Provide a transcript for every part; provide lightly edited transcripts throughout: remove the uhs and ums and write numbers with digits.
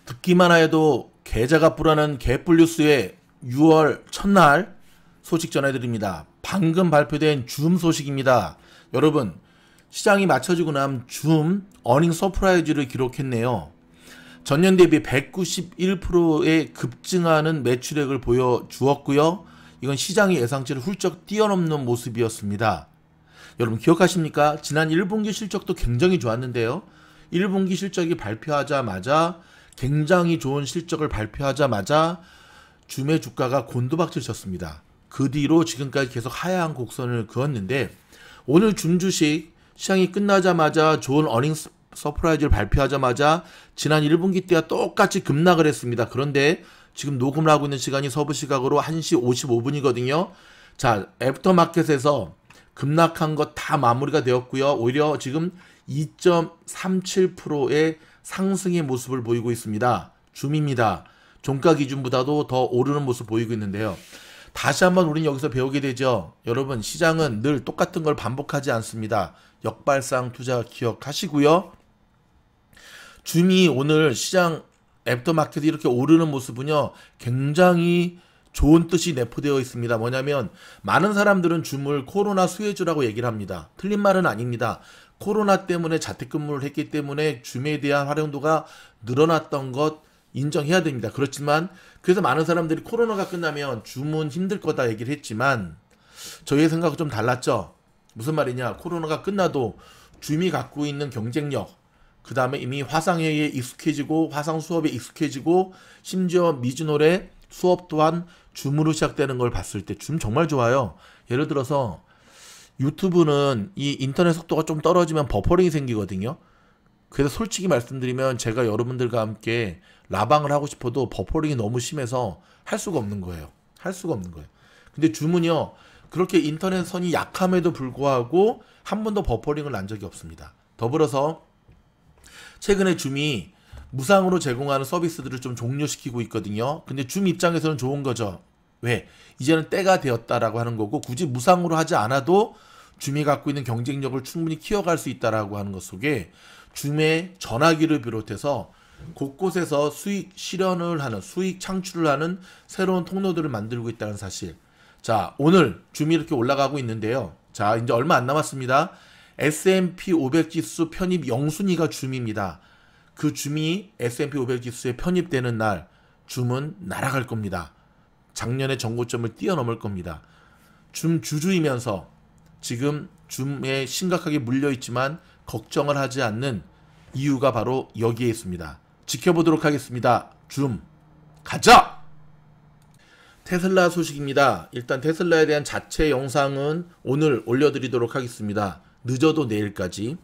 듣기만 해도 계좌가 불어나는 개뿔 뉴스의 6월 첫날 소식 전해드립니다. 방금 발표된 줌 소식입니다. 여러분, 시장이 맞춰지고 난 줌 어닝 서프라이즈를 기록했네요. 전년 대비 191%의 급증하는 매출액을 보여주었고요. 이건 시장의 예상치를 훌쩍 뛰어넘는 모습이었습니다. 여러분 기억하십니까? 지난 1분기 실적도 굉장히 좋았는데요. 1분기 실적이 발표하자마자 굉장히 좋은 실적을 발표하자마자 줌의 주가가 곤두박질 쳤습니다. 그 뒤로 지금까지 계속 하향 곡선을 그었는데 오늘 줌 주식 시장이 끝나자마자 좋은 어닝 서프라이즈를 발표하자마자 지난 1분기 때와 똑같이 급락을 했습니다. 그런데 지금 녹음을 하고 있는 시간이 서부 시각으로 1시 55분이거든요. 자, 애프터마켓에서 급락한 것 다 마무리가 되었고요. 오히려 지금 2.37%의 상승의 모습을 보이고 있습니다. 줌입니다. 종가 기준보다도 더 오르는 모습 보이고 있는데요. 다시 한번 우리는 여기서 배우게 되죠. 여러분, 시장은 늘 똑같은 걸 반복하지 않습니다. 역발상 투자 기억하시고요. 줌이 오늘 시장 애프터마켓이 이렇게 오르는 모습은요, 굉장히 좋은 뜻이 내포되어 있습니다. 뭐냐면 많은 사람들은 줌을 코로나 수혜주라고 얘기를 합니다. 틀린 말은 아닙니다. 코로나 때문에 자택근무를 했기 때문에 줌에 대한 활용도가 늘어났던 것 인정해야 됩니다. 그렇지만 그래서 많은 사람들이 코로나가 끝나면 줌은 힘들 거다 얘기를 했지만 저희의 생각은 좀 달랐죠. 무슨 말이냐, 코로나가 끝나도 줌이 갖고 있는 경쟁력, 그 다음에 이미 화상회의에 익숙해지고 화상 수업에 익숙해지고 심지어 미즈노래 수업 또한 줌으로 시작되는 걸 봤을 때 줌 정말 좋아요. 예를 들어서 유튜브는 이 인터넷 속도가 좀 떨어지면 버퍼링이 생기거든요. 그래서 솔직히 말씀드리면 제가 여러분들과 함께 라방을 하고 싶어도 버퍼링이 너무 심해서 할 수가 없는 거예요. 할 수가 없는 거예요. 근데 줌은요, 그렇게 인터넷 선이 약함에도 불구하고 한 번도 버퍼링을 난 적이 없습니다. 더불어서 최근에 줌이 무상으로 제공하는 서비스들을 좀 종료시키고 있거든요. 근데 줌 입장에서는 좋은 거죠. 왜? 이제는 때가 되었다라고 하는 거고, 굳이 무상으로 하지 않아도 줌이 갖고 있는 경쟁력을 충분히 키워갈 수 있다라고 하는 것 속에 줌의 전화기를 비롯해서 곳곳에서 수익 실현을 하는, 수익 창출을 하는 새로운 통로들을 만들고 있다는 사실. 자, 오늘 줌이 이렇게 올라가고 있는데요. 자, 이제 얼마 안 남았습니다. S&P 500 지수 편입 영순위가 줌입니다. 그 줌이 S&P 500 지수에 편입되는 날 줌은 날아갈 겁니다. 작년의 전고점을 뛰어넘을 겁니다. 줌 주주이면서 지금 줌에 심각하게 물려있지만 걱정을 하지 않는 이유가 바로 여기에 있습니다. 지켜보도록 하겠습니다. 줌 가자! 테슬라 소식입니다. 일단 테슬라에 대한 자체 영상은 오늘 올려드리도록 하겠습니다. 늦어도 내일까지.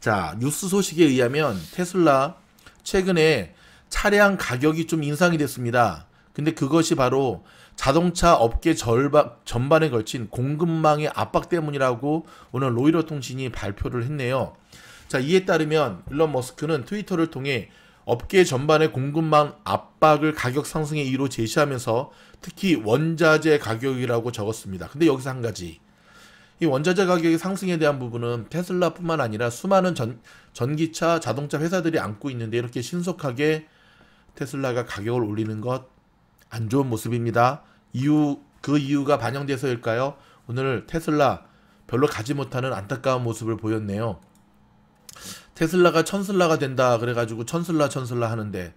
자, 뉴스 소식에 의하면 테슬라 최근에 차량 가격이 좀 인상이 됐습니다. 근데 그것이 바로 자동차 업계 전반에 걸친 공급망의 압박 때문이라고 오늘 로이터 통신이 발표를 했네요. 자, 이에 따르면 일론 머스크는 트위터를 통해 업계 전반의 공급망 압박을 가격 상승의 이유로 제시하면서 특히 원자재 가격이라고 적었습니다. 근데 여기서 한 가지, 이 원자재 가격의 상승에 대한 부분은 테슬라뿐만 아니라 수많은 전기차 자동차 회사들이 안고 있는데 이렇게 신속하게 테슬라가 가격을 올리는 것 안 좋은 모습입니다. 그 이유가 반영돼서일까요? 오늘 테슬라 별로 가지 못하는 안타까운 모습을 보였네요. 테슬라가 천슬라가 된다 그래가지고 천슬라 하는데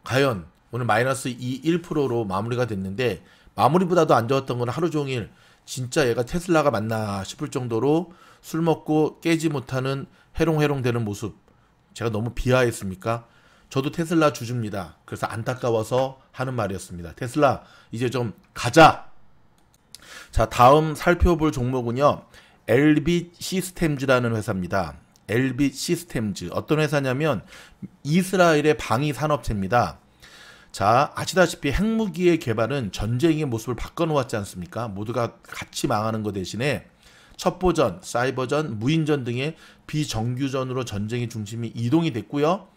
과연 오늘 마이너스 1%로 마무리가 됐는데, 마무리보다도 안 좋았던 건 하루 종일 진짜 얘가 테슬라가 맞나 싶을 정도로 술 먹고 깨지 못하는 해롱해롱 되는 모습, 제가 너무 비하했습니까? 저도 테슬라 주주입니다. 그래서 안타까워서 하는 말이었습니다. 테슬라 이제 좀 가자. 자, 다음 살펴볼 종목은요, 엘빗 시스템즈라는 회사입니다. 엘빗 시스템즈, 어떤 회사냐면 이스라엘의 방위 산업체입니다. 자, 아시다시피 핵무기의 개발은 전쟁의 모습을 바꿔놓았지 않습니까? 모두가 같이 망하는 것 대신에 첩보전, 사이버전, 무인전 등의 비정규전으로 전쟁의 중심이 이동이 됐고요.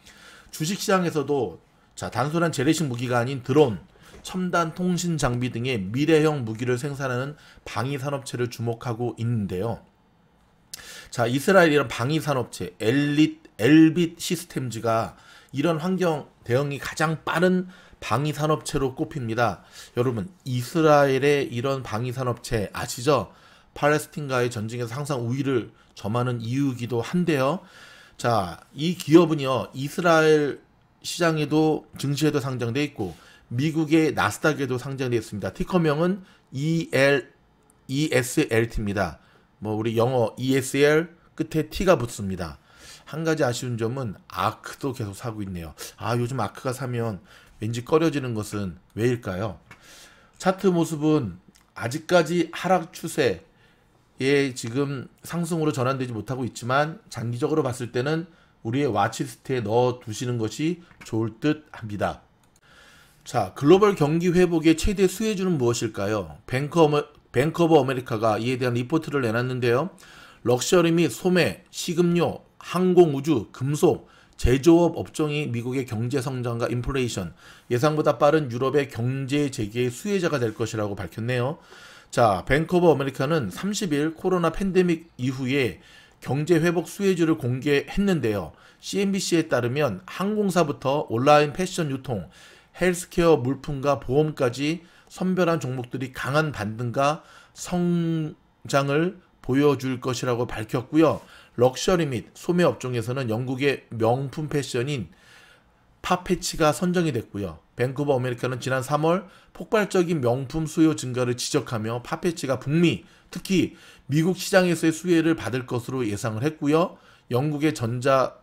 주식시장에서도 자, 단순한 재래식 무기가 아닌 드론, 첨단 통신 장비 등의 미래형 무기를 생산하는 방위 산업체를 주목하고 있는데요. 자, 이스라엘이란 방위 산업체 엘릿 엘빗 시스템즈가 이런 환경 대응이 가장 빠른 방위산업체로 꼽힙니다. 여러분, 이스라엘의 이런 방위산업체 아시죠? 팔레스틴과의 전쟁에서 항상 우위를 점하는 이유이기도 한데요. 자, 이 기업은요, 이스라엘 시장에도 증시에도 상장돼 있고 미국의 나스닥에도 상장되어 있습니다. 티커명은 ESLT입니다. 뭐 우리 영어 ESL 끝에 T가 붙습니다. 한 가지 아쉬운 점은 아크도 계속 사고 있네요. 요즘 아크가 사면 왠지 꺼려지는 것은 왜일까요? 차트 모습은 아직까지 하락 추세에 지금 상승으로 전환되지 못하고 있지만 장기적으로 봤을 때는 우리의 와치리스트에 넣어 두시는 것이 좋을 듯 합니다. 자, 글로벌 경기 회복의 최대 수혜주는 무엇일까요? 뱅크 오브 아메리카가 이에 대한 리포트를 내놨는데요. 럭셔리 및 소매, 식음료, 항공우주, 금속, 제조업 업종이 미국의 경제 성장과 인플레이션, 예상보다 빠른 유럽의 경제 재개의 수혜자가 될 것이라고 밝혔네요. 자, 뱅크 오브 아메리카는 30일 코로나 팬데믹 이후에 경제 회복 수혜주를 공개했는데요. CNBC에 따르면 항공사부터 온라인 패션 유통, 헬스케어 물품과 보험까지 선별한 종목들이 강한 반등과 성장을 보여줄 것이라고 밝혔고요. 럭셔리 및 소매 업종에서는 영국의 명품 패션인 파페치가 선정이 됐고요. 뱅크 오브 아메리카는 지난 3월 폭발적인 명품 수요 증가를 지적하며 파페치가 북미, 특히 미국 시장에서의 수혜를 받을 것으로 예상을 했고요. 영국의 전자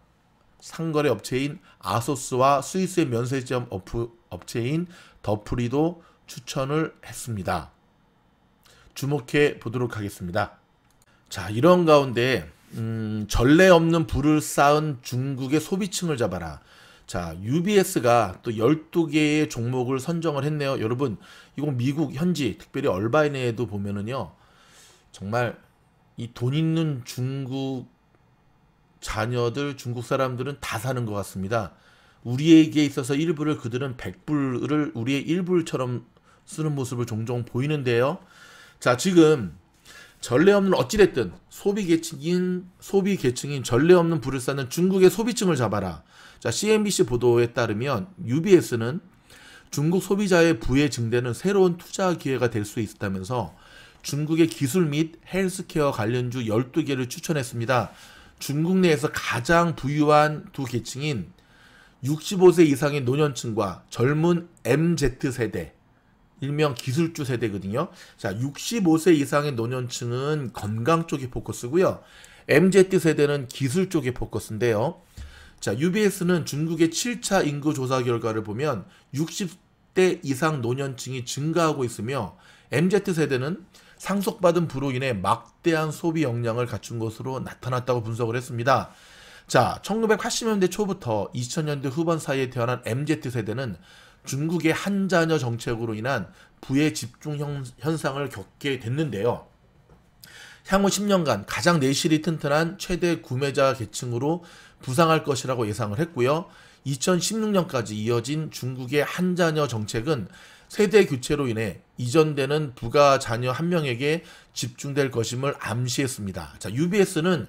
상거래 업체인 아소스와 스위스의 면세점 업체인 더프리도 추천을 했습니다. 주목해 보도록 하겠습니다. 자, 이런 가운데 전례 없는 부를 쌓은 중국의 소비층을 잡아라. 자, UBS가 또 12개의 종목을 선정을 했네요. 여러분, 이건 미국 현지, 특별히 얼바인에도 보면은요, 정말 이 돈 있는 중국 자녀들, 중국 사람들은 다 사는 것 같습니다. 우리에게 있어서 1불을 그들은 100불을 우리의 1불처럼 쓰는 모습을 종종 보이는데요. 자, 지금 전례 없는 어찌됐든 소비 계층인 전례 없는 부를 쌓는 중국의 소비층을 잡아라. 자, CNBC 보도에 따르면 UBS는 중국 소비자의 부의 증대는 새로운 투자 기회가 될 수 있다면서 중국의 기술 및 헬스케어 관련주 12개를 추천했습니다. 중국 내에서 가장 부유한 두 계층인 65세 이상의 노년층과 젊은 MZ세대, 일명 기술주 세대거든요. 자, 65세 이상의 노년층은 건강 쪽에 포커스고요. MZ세대는 기술 쪽에 포커스인데요. 자, UBS는 중국의 7차 인구 조사 결과를 보면 60대 이상 노년층이 증가하고 있으며 MZ세대는 상속받은 부로 인해 막대한 소비 역량을 갖춘 것으로 나타났다고 분석을 했습니다. 자, 1980년대 초부터 2000년대 후반 사이에 태어난 MZ세대는 중국의 한자녀 정책으로 인한 부의 집중 현상을 겪게 됐는데요. 향후 10년간 가장 내실이 튼튼한 최대 구매자 계층으로 부상할 것이라고 예상을 했고요. 2016년까지 이어진 중국의 한자녀 정책은 세대 교체로 인해 이전되는 부가 자녀 한 명에게 집중될 것임을 암시했습니다. 자, UBS는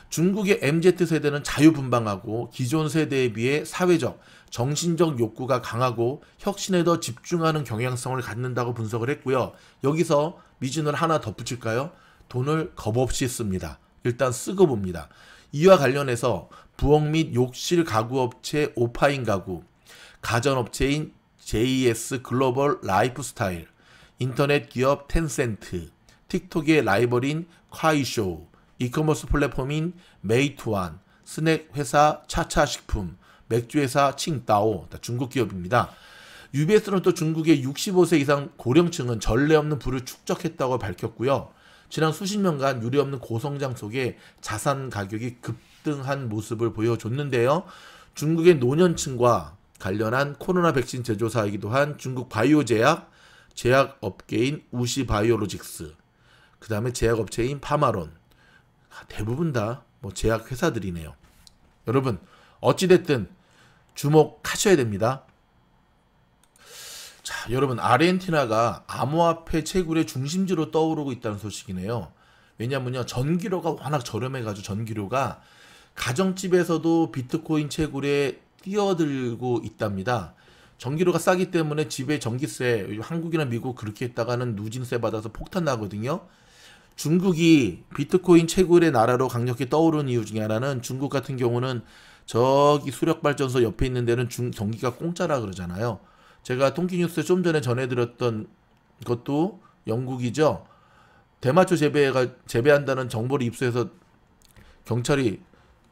중국의 MZ세대는 자유분방하고 기존 세대에 비해 사회적, 정신적 욕구가 강하고 혁신에 더 집중하는 경향성을 갖는다고 분석을 했고요. 여기서 미진을 하나 덧붙일까요? 돈을 겁없이 씁니다. 일단 쓰고 봅니다. 이와 관련해서 부엌 및 욕실 가구업체 오파인 가구, 가전업체인 JS 글로벌 라이프스타일, 인터넷 기업 텐센트, 틱톡의 라이벌인 콰이쇼, 이커머스 플랫폼인 메이투안, 스낵 회사 차차식품, 맥주 회사 칭따오, 중국 기업입니다. UBS는 또 중국의 65세 이상 고령층은 전례 없는 부를 축적했다고 밝혔고요. 지난 수십 년간 유례없는 고성장 속에 자산 가격이 급등한 모습을 보여줬는데요. 중국의 노년층과 관련한 코로나 백신 제조사이기도 한 중국 바이오 제약업계인 우시 바이오로직스, 그 다음에 제약업체인 파마론, 대부분 다 제약 회사들이네요. 여러분, 어찌됐든 주목하셔야 됩니다. 자, 여러분, 아르헨티나가 암호화폐 채굴의 중심지로 떠오르고 있다는 소식이네요. 왜냐면요, 전기료가 워낙 저렴해가지고 전기료가 가정집에서도 비트코인 채굴에 뛰어들고 있답니다. 전기료가 싸기 때문에 집에 전기세, 한국이나 미국 그렇게 했다가는 누진세 받아서 폭탄 나거든요. 중국이 비트코인 채굴의 나라로 강력히 떠오르는 이유 중에 하나는, 중국 같은 경우는 저기 수력발전소 옆에 있는 데는 전기가 공짜라 그러잖아요. 제가 통키뉴스에 좀 전에 전해드렸던 것도 영국이죠. 대마초 재배한다는 정보를 입수해서 경찰이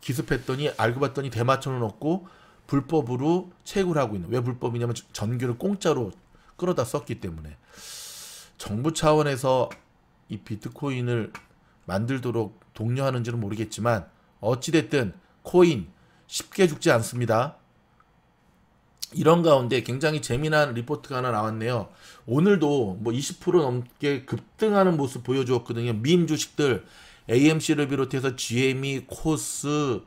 기습했더니 알고 봤더니 대마초는 없고 불법으로 채굴하고 있는. 왜 불법이냐면 전기를 공짜로 끌어다 썼기 때문에. 정부 차원에서 이 비트코인을 만들도록 독려하는지는 모르겠지만 어찌됐든 코인 쉽게 죽지 않습니다. 이런 가운데 굉장히 재미난 리포트가 하나 나왔네요. 오늘도 뭐 20% 넘게 급등하는 모습 보여주었거든요. 밈 주식들 AMC를 비롯해서 GME, 코스,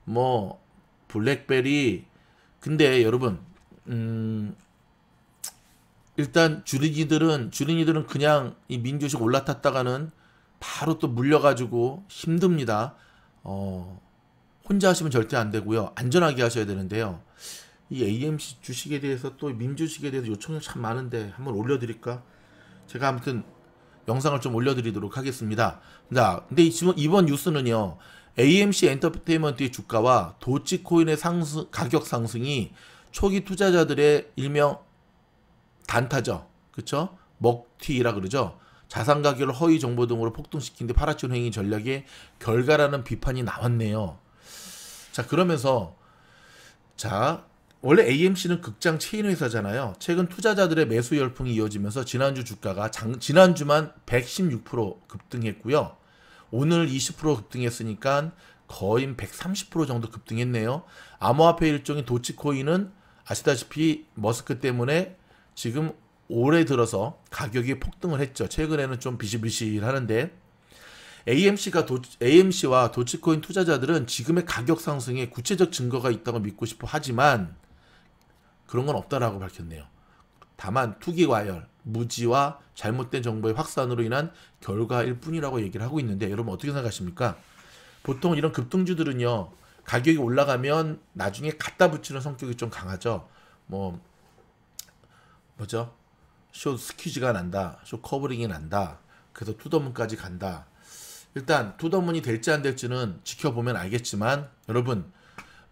뭐 블랙베리. 근데 여러분 일단 주린이들은 그냥 이 민주식 올라탔다가는 바로 또 물려가지고 힘듭니다. 혼자 하시면 절대 안 되고요. 안전하게 하셔야 되는데요. 이 AMC 주식에 대해서 또 민주식에 대해서 요청이 참 많은데 한번 올려드릴까? 제가 아무튼 영상을 좀 올려드리도록 하겠습니다. 자, 근데 이번 뉴스는요. AMC 엔터테인먼트의 주가와 도치코인의 가격 상승이 초기 투자자들의 일명 단타죠. 그쵸? 먹튀라 그러죠. 자산 가격을 허위 정보 등으로 폭등시킨 뒤 팔아치운 행위 전략의 결과라는 비판이 나왔네요. 자, 그러면서 원래 AMC는 극장 체인 회사잖아요. 최근 투자자들의 매수 열풍이 이어지면서 지난주 주가가 지난주만 116% 급등했고요. 오늘 20% 급등했으니까 거의 130% 정도 급등했네요. 암호화폐 일종인 도치코인은 아시다시피 머스크 때문에 지금 올해 들어서 가격이 폭등을 했죠. 최근에는 좀 비실비실하는데 AMC와 도치코인 투자자들은 지금의 가격 상승에 구체적 증거가 있다고 믿고 싶어 하지만 그런 건 없다라고 밝혔네요. 다만 투기 과열, 무지와 잘못된 정보의 확산으로 인한 결과일 뿐이라고 얘기를 하고 있는데, 여러분 어떻게 생각하십니까? 보통 이런 급등주들은요, 가격이 올라가면 나중에 갖다 붙이는 성격이 좀 강하죠. 쇼 스퀴즈가 난다, 쇼 커버링이 난다, 그래서 투더문까지 간다. 일단 투더문이 될지 안 될지는 지켜보면 알겠지만, 여러분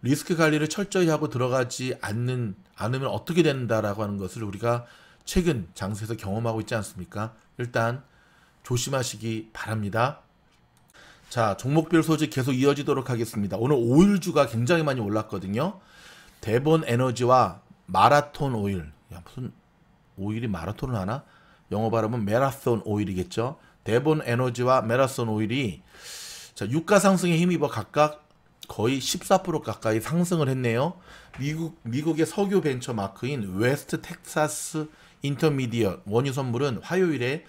리스크 관리를 철저히 하고 들어가지 않으면 어떻게 된다라고 하는 것을 우리가 최근 장세에서 경험하고 있지 않습니까? 일단 조심하시기 바랍니다. 자, 종목별 소식 계속 이어지도록 하겠습니다. 오늘 오일주가 굉장히 많이 올랐거든요. 대본 에너지와 마라톤 오일. 야, 무슨 오일이 마라톤을 하나? 영어 발음은 메라톤 오일이겠죠. 대본 에너지와 메라톤 오일이 유가 상승에 힘입어 각각 거의 14% 가까이 상승을 했네요. 미국의 석유 벤처 마크인 웨스트 텍사스 인터미디엇 원유 선물은 화요일에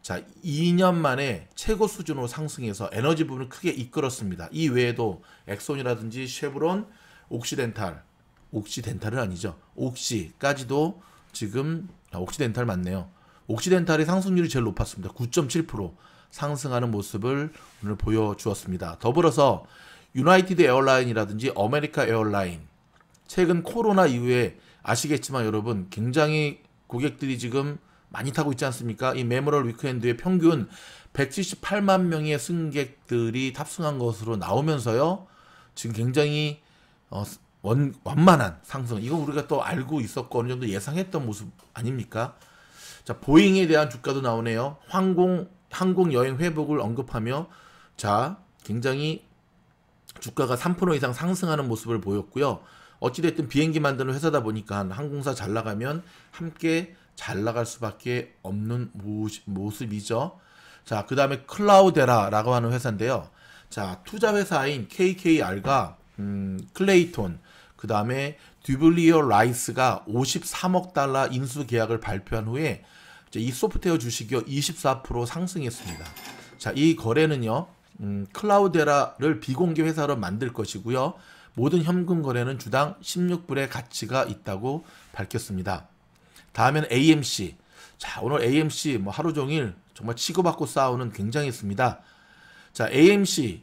2년 만에 최고 수준으로 상승해서 에너지 부분을 크게 이끌었습니다. 이 외에도 엑손이라든지 쉐브론, 옥시덴탈은 아니죠. 옥시까지도 지금 옥시덴탈 맞네요. 옥시덴탈의 상승률이 제일 높았습니다. 9.7% 상승하는 모습을 오늘 보여주었습니다. 더불어서 유나이티드 에어라인이라든지 아메리카 에어라인, 최근 코로나 이후에 아시겠지만 여러분 굉장히 고객들이 지금 많이 타고 있지 않습니까? 이 메모럴 위크엔드에 평균 178만 명의 승객들이 탑승한 것으로 나오면서요, 지금 굉장히 완만한 상승. 이거 우리가 또 알고 있었고 어느 정도 예상했던 모습 아닙니까? 자, 보잉에 대한 주가도 나오네요. 항공 여행 회복을 언급하며 굉장히 주가가 3% 이상 상승하는 모습을 보였고요. 어찌됐든 비행기 만드는 회사다 보니까 항공사 잘 나가면 함께 잘 나갈 수밖에 없는 모습이죠. 자, 그 다음에 클라우데라라고 하는 회사인데요. 자, 투자 회사인 KKR과 클레이톤, 그 다음에 듀블리어 라이스가 53억 달러 인수 계약을 발표한 후에 이 소프트웨어 주식이 24% 상승했습니다. 자, 이 거래는요, 클라우데라를 비공개 회사로 만들 것이고요. 모든 현금 거래는 주당 16불의 가치가 있다고 밝혔습니다. 다음엔 AMC. 자, 오늘 AMC 하루 종일 정말 치고받고 싸우는 굉장했습니다. 자, AMC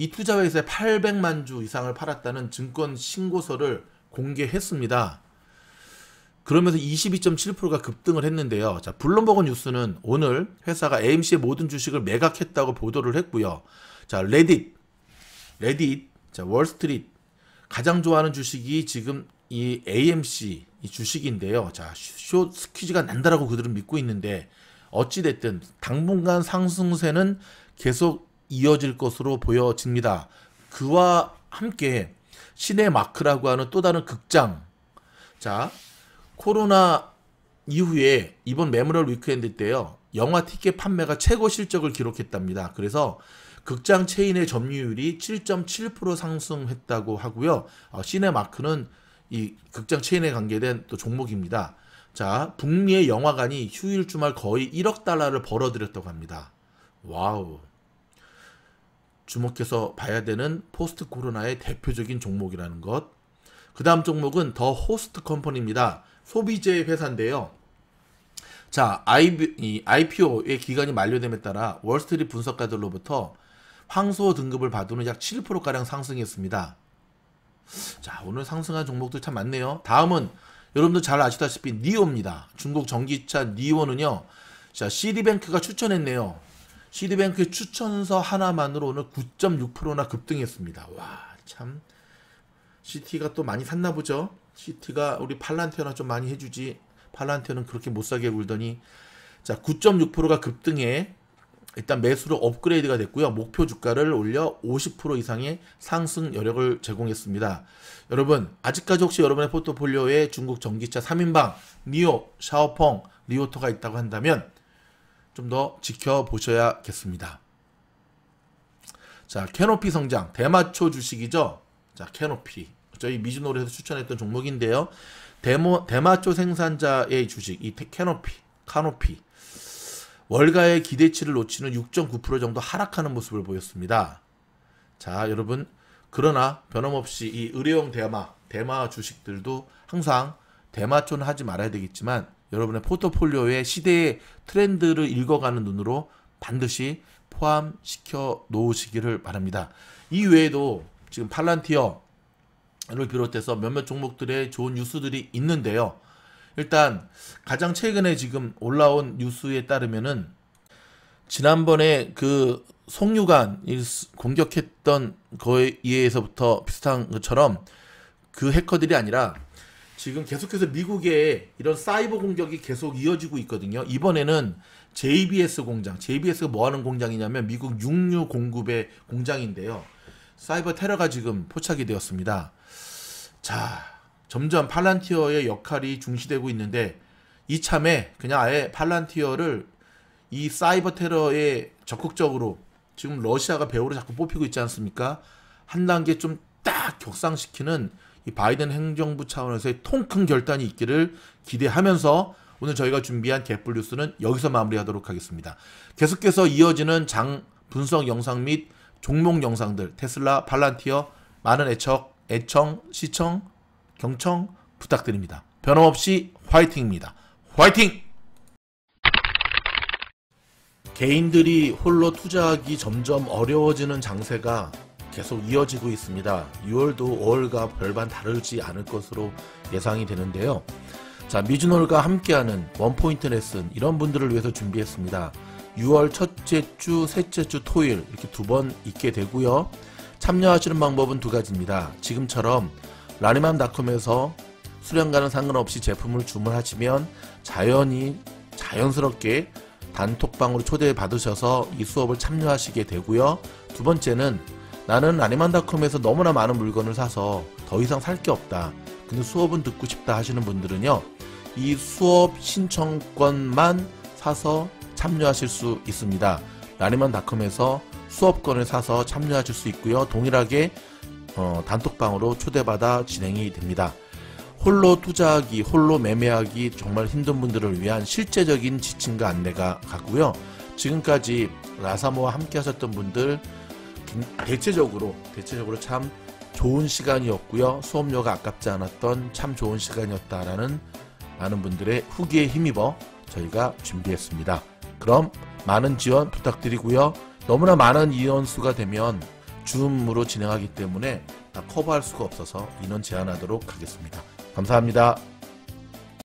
이 투자회사에 800만 주 이상을 팔았다는 증권 신고서를 공개했습니다. 그러면서 22.7%가 급등을 했는데요. 자, 블룸버그 뉴스는 오늘 회사가 AMC의 모든 주식을 매각했다고 보도를 했고요. 자, 레딧, 자, 월스트리트 가장 좋아하는 주식이 지금 이 AMC 이 주식인데요. 자, 숏 스퀴즈가 난다라고 그들은 믿고 있는데 어찌됐든 당분간 상승세는 계속 이어질 것으로 보여집니다. 그와 함께 시네마크라고 하는 또 다른 극장. 자, 코로나 이후에 이번 메모리얼 위크엔드 때요. 영화 티켓 판매가 최고 실적을 기록했답니다. 그래서 극장 체인의 점유율이 7.7% 상승했다고 하고요. 시네마크는 이 극장 체인에 관계된 또 종목입니다. 자, 북미의 영화관이 휴일 주말 거의 1억 달러를 벌어들였다고 합니다. 와우. 주목해서 봐야 되는 포스트 코로나의 대표적인 종목이라는 것. 그 다음 종목은 더 호스트 컴퍼니입니다. 소비재 회사인데요. 자, IPO의 기간이 만료됨에 따라 월스트리트 분석가들로부터 황소 등급을 받은 후 약 7%가량 상승했습니다. 자, 오늘 상승한 종목들 참 많네요. 다음은 여러분들 잘 아시다시피 니오입니다. 중국 전기차 니오는요. 자, 시디뱅크가 추천했네요. 시디뱅크의 추천서 하나만으로 오늘 9.6%나 급등했습니다. 와, 참 CT가 또 많이 샀나 보죠. CT가 우리 팔란티어나 좀 많이 해주지. 팔란티어는 그렇게 못사게 굴더니. 자, 9.6%가 급등해 일단 매수로 업그레이드가 됐고요. 목표 주가를 올려 50% 이상의 상승 여력을 제공했습니다. 여러분, 아직까지 혹시 여러분의 포트폴리오에 중국 전기차 3인방, 니오, 샤오펑, 리오토가 있다고 한다면 좀 더 지켜보셔야겠습니다. 자, 캐노피 성장, 대마초 주식이죠. 자, 캐노피. 저희 미즈노르에서 추천했던 종목인데요. 대마초 생산자의 주식, 이 카노피. 월가의 기대치를 놓치는 6.9% 정도 하락하는 모습을 보였습니다. 자, 여러분, 그러나 변함없이 이 의료용 대마 주식들도 항상 대마초는 하지 말아야 되겠지만 여러분의 포트폴리오에 시대의 트렌드를 읽어가는 눈으로 반드시 포함시켜 놓으시기를 바랍니다. 이 외에도 지금 팔란티어를 비롯해서 몇몇 종목들의 좋은 뉴스들이 있는데요. 일단 가장 최근에 지금 올라온 뉴스에 따르면은 지난번에 그 송유관 공격했던 거에 의해서부터 비슷한 것처럼 그 해커들이 아니라 지금 계속해서 미국의 이런 사이버 공격이 계속 이어지고 있거든요. 이번에는 JBS 공장, JBS가 뭐 하는 공장이냐면 미국 육류 공급의 공장인데요. 사이버 테러가 지금 포착이 되었습니다. 자, 점점 팔란티어의 역할이 중시되고 있는데 이참에 그냥 아예 팔란티어를 이 사이버 테러에 적극적으로 지금 러시아가 배후로 자꾸 뽑히고 있지 않습니까? 한 단계 좀 딱 격상시키는 이 바이든 행정부 차원에서의 통큰 결단이 있기를 기대하면서 오늘 저희가 준비한 개뿔 뉴스는 여기서 마무리하도록 하겠습니다. 계속해서 이어지는 장 분석 영상 및 종목 영상들 테슬라, 팔란티어 많은 애청, 시청, 경청 부탁드립니다. 변함없이 화이팅입니다. 화이팅! 개인들이 홀로 투자하기 점점 어려워지는 장세가 계속 이어지고 있습니다. 6월도 5월과 별반 다르지 않을 것으로 예상이 되는데요. 자, 미즈놀과 함께하는 원포인트 레슨 이런 분들을 위해서 준비했습니다. 6월 첫째 주, 셋째 주 토요일 이렇게 두 번 있게 되고요. 참여하시는 방법은 두 가지입니다. 지금처럼 라니맘닷컴에서 수량과는 상관없이 제품을 주문하시면 자연스럽게 단톡방으로 초대받으셔서 이 수업을 참여하시게 되고요. 두 번째는 나는 라니맘닷컴에서 너무나 많은 물건을 사서 더 이상 살 게 없다. 근데 수업은 듣고 싶다 하시는 분들은요. 이 수업 신청권만 사서 참여하실 수 있습니다. 라니맘닷컴에서 수업권을 사서 참여하실 수 있고요. 동일하게 단톡방으로 초대받아 진행이 됩니다. 홀로 투자하기, 홀로 매매하기 정말 힘든 분들을 위한 실제적인 지침과 안내가 가고요. 지금까지 라사모와 함께 하셨던 분들 대체적으로 참 좋은 시간이었고요. 수업료가 아깝지 않았던 참 좋은 시간이었다라는 많은 분들의 후기에 힘입어 저희가 준비했습니다. 그럼 많은 지원 부탁드리고요. 너무나 많은 인원수가 되면 줌으로 진행하기 때문에 다 커버할 수가 없어서 인원 제한하도록 하겠습니다. 감사합니다.